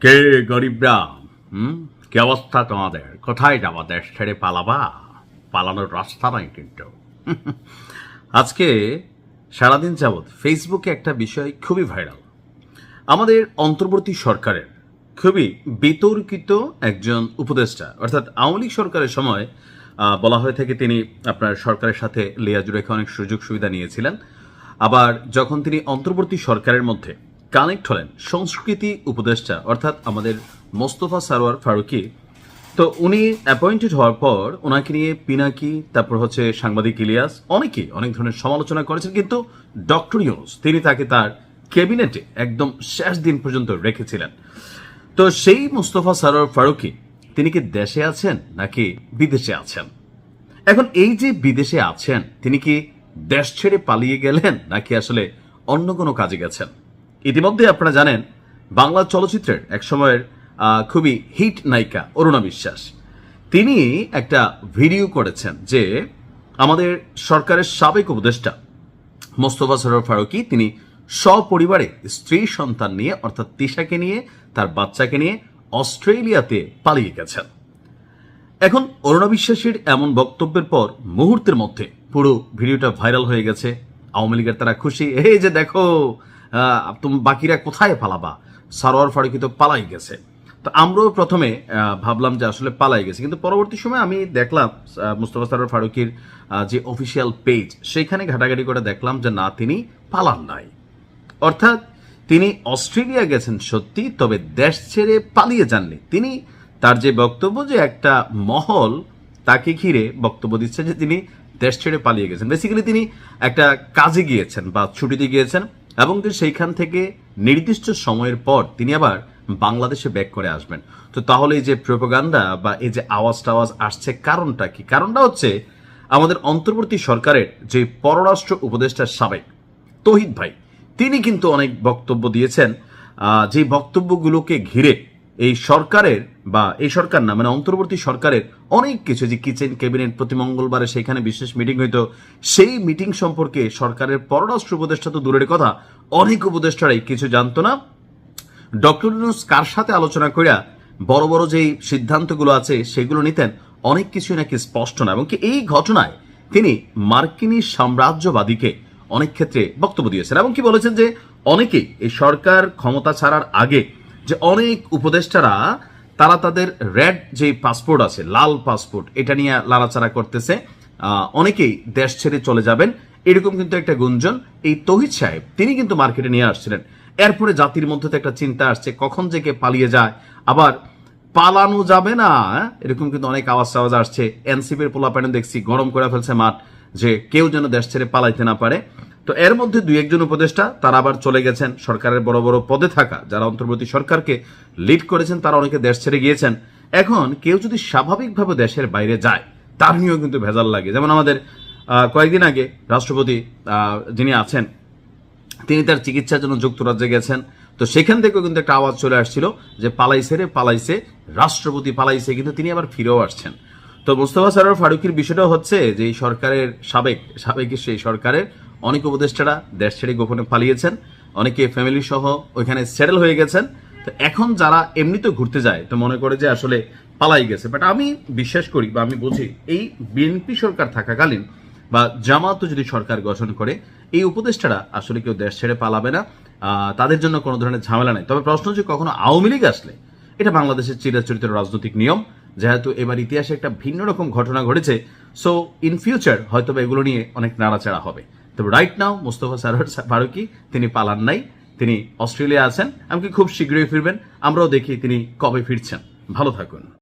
কে গরিবরা? কি অবস্থা তোমাদের? কোথায় যাবা? দেশ ছেড়ে পালাবা? পালানোর রাস্তা নাই কিন্তু। আজকে সারাদিন যাবৎ ফেসবুকে একটা বিষয় খুবই ভাইরাল। আমাদের অন্তর্বর্তী সরকারের খুবই বিতর্কিত একজন উপদেষ্টা, অর্থাৎ আওয়ামী লীগ সরকারের সময় বলা হয়ে থাকে তিনি আপনার সরকারের সাথে লিয়াজু রেখে অনেক সুযোগ সুবিধা নিয়েছিলেন। আবার যখন তিনি অন্তর্বর্তী সরকারের মধ্যে কানেক্ট হলেন সংস্কৃতি উপদেষ্টা, অর্থাৎ আমাদের মোস্তফা সরোয়ার ফারুকী, তো উনি অ্যাপয়েন্টেড হওয়ার পর ওনাকে নিয়ে পিনাকি, তারপর হচ্ছে সাংবাদিক ইলিয়াস, অনেকেই অনেক ধরনের সমালোচনা করেছেন, কিন্তু ডক্টর ইউনূস তিনি তাকে তার ক্যাবিনেটে একদম শেষ দিন পর্যন্ত রেখেছিলেন। তো সেই মোস্তফা সরোয়ার ফারুকী তিনি কি দেশে আছেন নাকি বিদেশে আছেন? এখন এই যে বিদেশে আছেন, তিনি কি দেশ ছেড়ে পালিয়ে গেলেন নাকি আসলে অন্য কোনো কাজে গেছেন? ইতিমধ্যে আপনারা জানেন বাংলা চলচ্চিত্রের এক সময়ের খুবই হিট নায়িকা অরুণা বিশ্বাস, তিনি একটা ভিডিও করেছেন যে আমাদের সরকারের সাবেক উপদেষ্টা মোস্তফা সরোয়ার ফারুকী তিনি সপরিবারে স্ত্রী সন্তান নিয়ে, অর্থাৎ তিশাকে নিয়ে, তার বাচ্চাকে নিয়ে অস্ট্রেলিয়াতে পালিয়ে গেছেন। এখন অরুণা বিশ্বাসের এমন বক্তব্যের পর মুহূর্তের মধ্যে পুরো ভিডিওটা ভাইরাল হয়ে গেছে। আওয়ামী লীগের তারা খুশি, এই যে দেখো তুমি বাকিরা কোথায় পালাবা, সরোয়ার ফারুকী তো পালাই গেছে। তো আমরাও প্রথমে ভাবলাম যে আসলে পালাই গেছে, কিন্তু পরবর্তী সময় আমি দেখলাম মুস্তফা সরোয়ার ফারুকীর যে অফিসিয়াল পেজ, সেখানে ঘাটাঘাটি করে দেখলাম যে না, তিনি পালান নাই। অর্থাৎ তিনি অস্ট্রেলিয়া গেছেন সত্যি, তবে দেশ ছেড়ে পালিয়ে যাননি। তিনি তার যে বক্তব্য, যে একটা মহল তাকে ঘিরে বক্তব্য দিচ্ছে যে তিনি দেশ ছেড়ে পালিয়ে গেছেন, বেসিক্যালি তিনি একটা কাজে গিয়েছেন বা ছুটিতে গিয়েছেন, এবং সেইখান থেকে নির্দিষ্ট সময়ের পর তিনি আবার বাংলাদেশে ব্যাক করে আসবেন। তো তাহলে এই যে প্রোপাগান্ডা বা এই যে আওয়াজ টাওয়াজ আসছে, কারণটা কি? কারণটা হচ্ছে আমাদের অন্তর্বর্তী সরকারের যে পররাষ্ট্র উপদেষ্টা সাবেক তৌহিদ ভাই, তিনি কিন্তু অনেক বক্তব্য দিয়েছেন, যে বক্তব্যগুলোকে ঘিরে এই সরকারের বা এই সরকার না, মানে অন্তর্বর্তী সরকারের অনেক কিছু, যে কিচেন ক্যাবিনেট প্রতি মঙ্গলবারে সেখানে বিশেষ মিটিং হইতো, সেই মিটিং সম্পর্কে সরকারের পররাষ্ট্র উপদেষ্টা তো দূরের কথা, অনেক উপদেষ্টারাই কিছু জানতো না। ডক্টর ইউনূস কার সাথে আলোচনা করিয়া বড় বড় যেই সিদ্ধান্তগুলো আছে সেগুলো নিতেন, অনেক কিছুই নাকি স্পষ্ট না। এবং কি এই ঘটনায় তিনি মার্কিনী সাম্রাজ্যবাদীকে অনেক ক্ষেত্রে বক্তব্য দিয়েছেন, এবং কি বলেছেন যে অনেকেই এই সরকার ক্ষমতা ছাড়ার আগে যে অনেক উপদেষ্টারা তারা তাদের রেড যে পাসপোর্ট আছে, লাল পাসপোর্ট, এটা নিয়ে লাড়াচাড়া করতেছে, অনেকেই দেশ ছেড়ে চলে যাবেন, এরকম কিন্তু একটা গুঞ্জন এই তৌহিদ সাহেব তিনি কিন্তু মার্কেটে নিয়ে আসছিলেন। এরপরে জাতির মধ্যে তো একটা চিন্তা আসছে, কখন যে কে পালিয়ে যায়, আবার পালানো যাবে না, এরকম কিন্তু অনেক আওয়াজ আসছে। এনসিপির পোলাপাইন দেখছি গরম করে ফেলছে মাঠ, যে কেউ যেন দেশ ছেড়ে পালাইতে না পারে। তো এর মধ্যে দুই একজন উপদেষ্টা তারা আবার চলে গেছেন, সরকারের বড় বড় পদে থাকা যারা অন্তর্বর্তী সরকারকে লিড করেছেন তারা অনেকে দেশ ছেড়ে গিয়েছেন। এখন কেউ যদি স্বাভাবিকভাবে দেশের বাইরে যায়, তার নিয়েও কিন্তু ভেজাল লাগে। যেমন আমাদের কয়েকদিন আগে রাষ্ট্রপতি যিনি আছেন, তিনি তার চিকিৎসার জন্য যুক্তরাজ্যে গেছেন। তো সেখান থেকেও কিন্তু একটা আওয়াজ চলে আসছিল যে পালাইছে রে পালাইছে, রাষ্ট্রপতি পালাইছে, কিন্তু তিনি আবার ফিরেও আসছেন। তো মোস্তফা সরোয়ার ফারুকীর বিষয়টা হচ্ছে যে এই সরকারের সাবেক সেই সরকারের অনেক উপদেষ্টারা দেশ ছেড়ে গোপনে পালিয়েছেন, অনেকে ফ্যামিলি সহ ওইখানে সেটেল হয়ে গেছেন। তো এখন যারা এমনিতে ঘুরতে যায় তো মনে করে যে আসলে পালাই গেছে, বাট আমি বিশ্বাস করি বা আমি বুঝি এই বিএনপি সরকার থাকাকালীন বা জামাতও যদি সরকার গঠন করে, এই উপদেষ্টারা আসলে কেউ দেশ ছেড়ে পালাবে না, তাদের জন্য কোনো ধরনের ঝামেলা নেই। তবে প্রশ্ন হচ্ছে কখনো আওয়ামী লীগ আসলে, এটা বাংলাদেশের চিরাচরিত রাজনৈতিক নিয়ম, যেহেতু এবার ইতিহাসে একটা ভিন্ন রকম ঘটনা ঘটেছে, সো ইন ফিউচার হয়তো এগুলো নিয়ে অনেক নাড়াচাড়া হবে। তবে রাইট নাও মোস্তফা সরোয়ার ফারুকী তিনি পালান নাই, তিনি অস্ট্রেলিয়া আছেন, এমনকি খুব শীঘ্রই ফিরবেন। আমরাও দেখি তিনি কবে ফিরছেন। ভালো থাকুন।